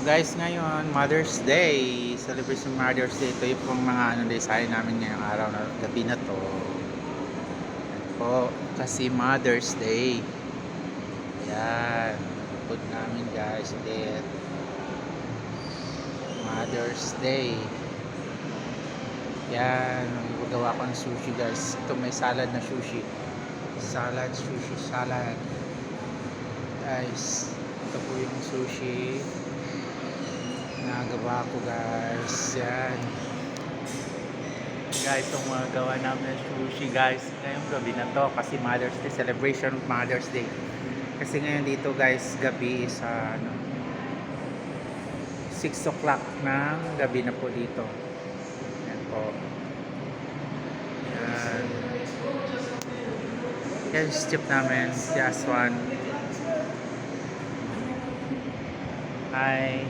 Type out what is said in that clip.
Guys, ngayon, Mother's Day. Celebration Mother's Day. Ito yung pong mga design namin ngayong araw na gabi na to. Yan po, kasi Mother's Day. Yan. Put namin guys. Then, Mother's Day. Yan. Magawa ko ng sushi guys. Ito may salad na sushi. Salad, sushi, salad. Guys, ito po yung sushi. Nagawa ko guys. Yan guys, ang mga gawa namin ng sushi guys ngayong gabi na to kasi Mother's Day, celebration of Mother's Day. Kasi ngayon dito guys, gabi is 6 o'clock ng gabi na po dito. Yan po. Yan. Yan yung chip namin, si Aswan. Hi.